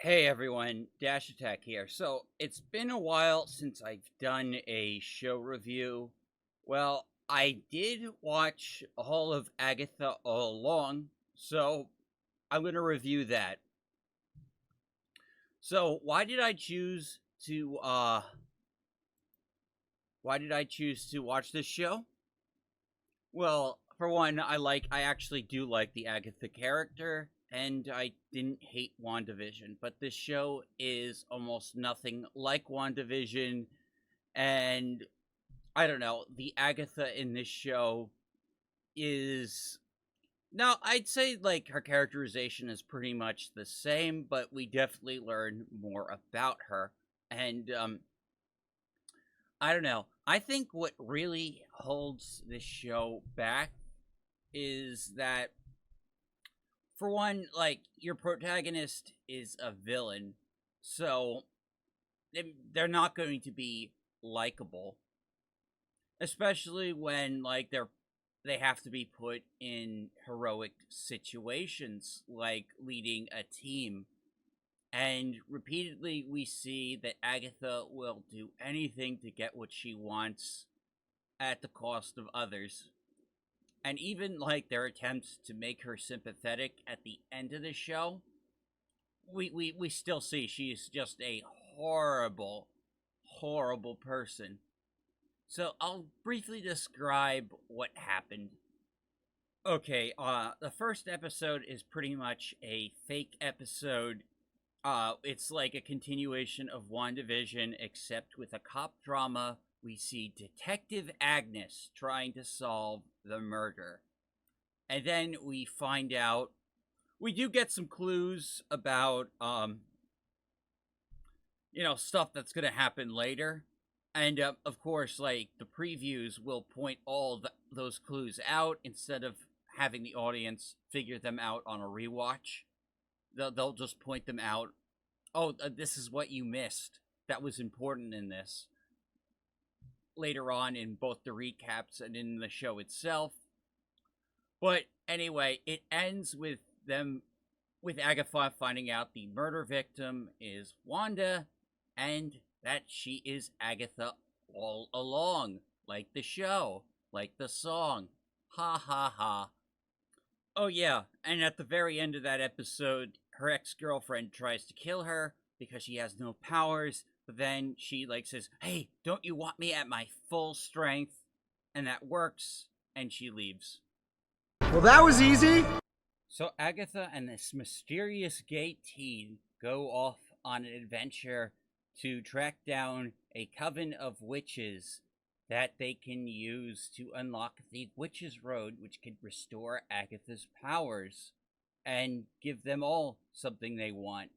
Hey everyone, Dash Attack here. So, it's been a while since I've done a show review. Well, I did watch all of Agatha All Along, so I'm going to review that. So, why did I choose to watch this show? Well, for one, I actually do like the Agatha character, and I didn't hate WandaVision, but this show is almost nothing like WandaVision, and I don't know, the Agatha in this show is now I'd say like her characterization is pretty much the same, but we definitely learn more about her. And I don't know. I think what really holds this show back is that, for one, like, your protagonist is a villain, so they're not going to be likable, especially when like they have to be put in heroic situations like leading a team. And repeatedly we see that Agatha will do anything to get what she wants at the cost of others. And even like their attempts to make her sympathetic at the end of the show, we still see she's just a horrible, horrible person. So I'll briefly describe what happened. Okay, the first episode is pretty much a fake episode. It's like a continuation of WandaVision, except with a cop drama. We see Detective Agnes trying to solve the murder. And then we find out, we do get some clues about, stuff that's gonna happen later. And of course, like, the previews will point those clues out instead of having the audience figure them out on a rewatch. They'll just point them out. Oh, this is what you missed. That was important in this. Later on in both the recaps and in the show itself. But anyway, it ends with Agatha finding out the murder victim is Wanda, and that she is Agatha all along. Like the show, like the song. Ha ha ha. Oh yeah, and at the very end of that episode, her ex-girlfriend tries to kill her because she has no powers, but then she like says, "Hey, don't you want me at my full strength?" And that works, and she leaves. Well, that was easy. So Agatha and this mysterious gay teen go off on an adventure to track down a coven of witches that they can use to unlock the Witch's Road, which can restore Agatha's powers and give them all something they want.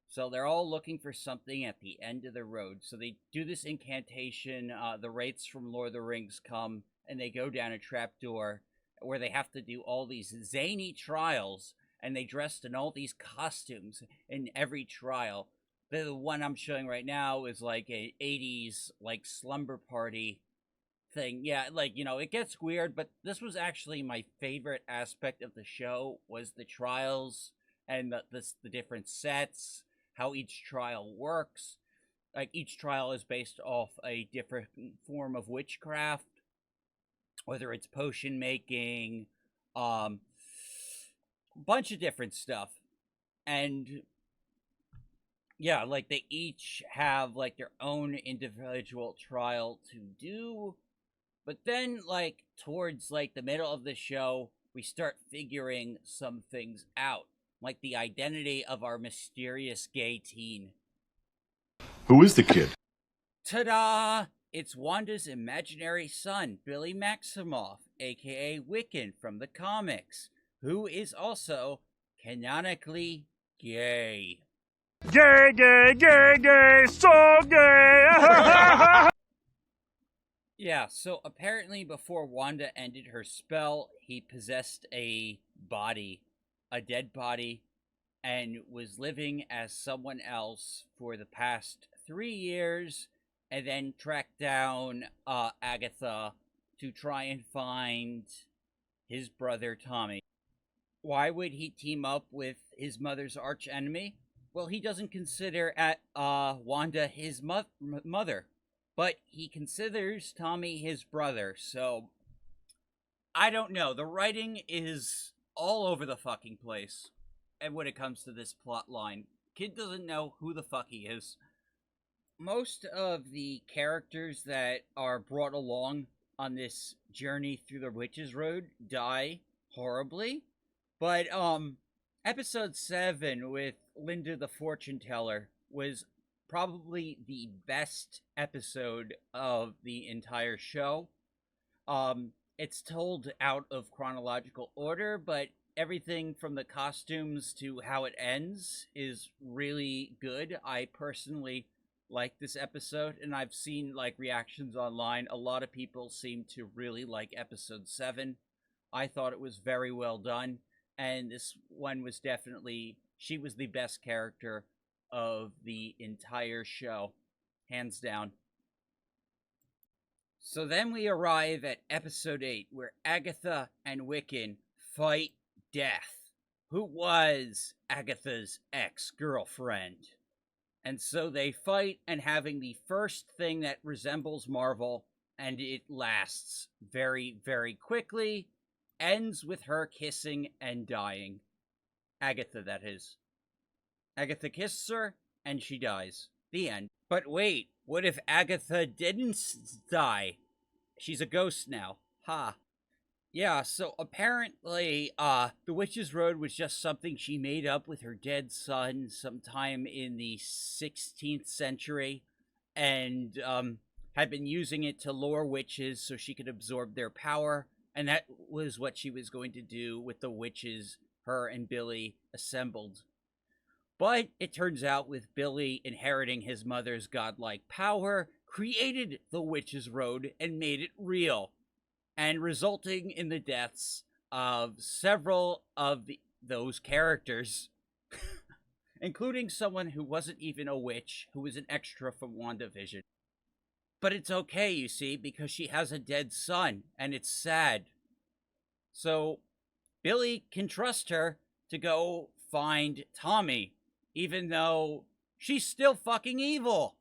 So they're all looking for something at the end of the road. So they do this incantation. The wraiths from Lord of the Rings come, and they go down a trapdoor where they have to do all these zany trials, and they dressed in all these costumes in every trial. The one I'm showing right now is like a 80s like slumber party thing. Yeah, like, it gets weird, but this was actually my favorite aspect of the show, was the trials and the different sets, how each trial works. Like, each trial is based off a different form of witchcraft, whether it's potion making, bunch of different stuff. And yeah, like, they each have like their own individual trial to do. But then, like, towards like the middle of the show, we start figuring some things out, like the identity of our mysterious gay teen. Who is the kid? Ta-da! It's Wanda's imaginary son, Billy Maximoff, aka Wiccan from the comics, who is also canonically gay. Gay, gay, gay, gay, so gay! Yeah, so apparently before Wanda ended her spell, he possessed a body, a dead body, and was living as someone else for the past 3 years, and then tracked down Agatha to try and find his brother Tommy. Why would he team up with his mother's archenemy? Well, he doesn't consider Wanda his mother, but he considers Tommy his brother. So I don't know. The writing is all over the fucking place. And when it comes to this plot line, kid doesn't know who the fuck he is. Most of the characters that are brought along on this journey through the Witch's Road die horribly. But episode 7 with Linda the Fortune Teller was probably the best episode of the entire show. It's told out of chronological order, but everything from the costumes to how it ends is really good. I personally like this episode, and I've seen like reactions online. A lot of people seem to really like episode 7. I thought it was very well done, and this one was definitely, she was the best character of the entire show, hands down. So then we arrive at episode 8, where Agatha and Wiccan fight Death, who was Agatha's ex-girlfriend. And so they fight, and having the first thing that resembles Marvel, and it lasts very, very quickly, ends with her kissing and dying. Agatha, that is. Agatha kisses her, and she dies. The end. But wait, what if Agatha didn't die? She's a ghost now. Ha. Yeah, so apparently, the Witch's Road was just something she made up with her dead son sometime in the 16th century, and, had been using it to lure witches so she could absorb their power, and that was what she was going to do with the witches her and Billy assembled. But it turns out with Billy inheriting his mother's godlike power, created the Witch's Road and made it real, and resulting in the deaths of several of those characters, including someone who wasn't even a witch, who was an extra from WandaVision. But it's okay, you see, because she has a dead son, and it's sad. So Billy can trust her to go find Tommy, even though she's still fucking evil.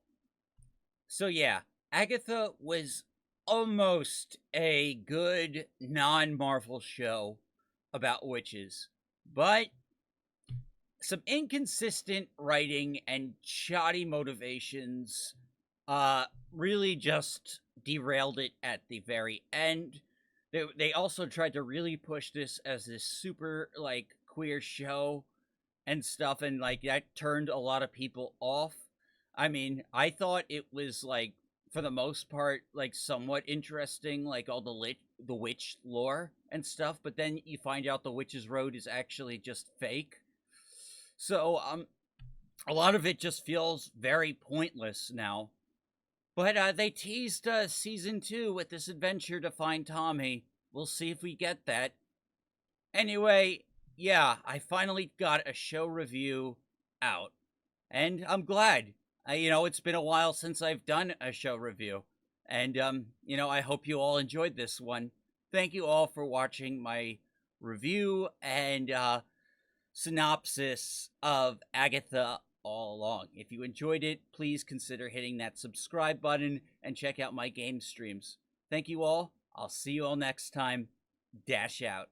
So yeah, Agatha was almost a good non-Marvel show about witches, but some inconsistent writing and shoddy motivations really just derailed it at the very end. They also tried to really push this as this super like queer show and stuff, and like that turned a lot of people off. I mean, I thought it was like, for the most part, like somewhat interesting, like all the witch lore and stuff, but then you find out the Witch's Road is actually just fake. So a lot of it just feels very pointless now. But they teased season 2 with this adventure to find Tommy. We'll see if we get that. Anyway, yeah, I finally got a show review out, and I'm glad. It's been a while since I've done a show review, and, I hope you all enjoyed this one. Thank you all for watching my review and synopsis of Agatha All Along. If you enjoyed it, please consider hitting that subscribe button and check out my game streams. Thank you all. I'll see you all next time. Dash out.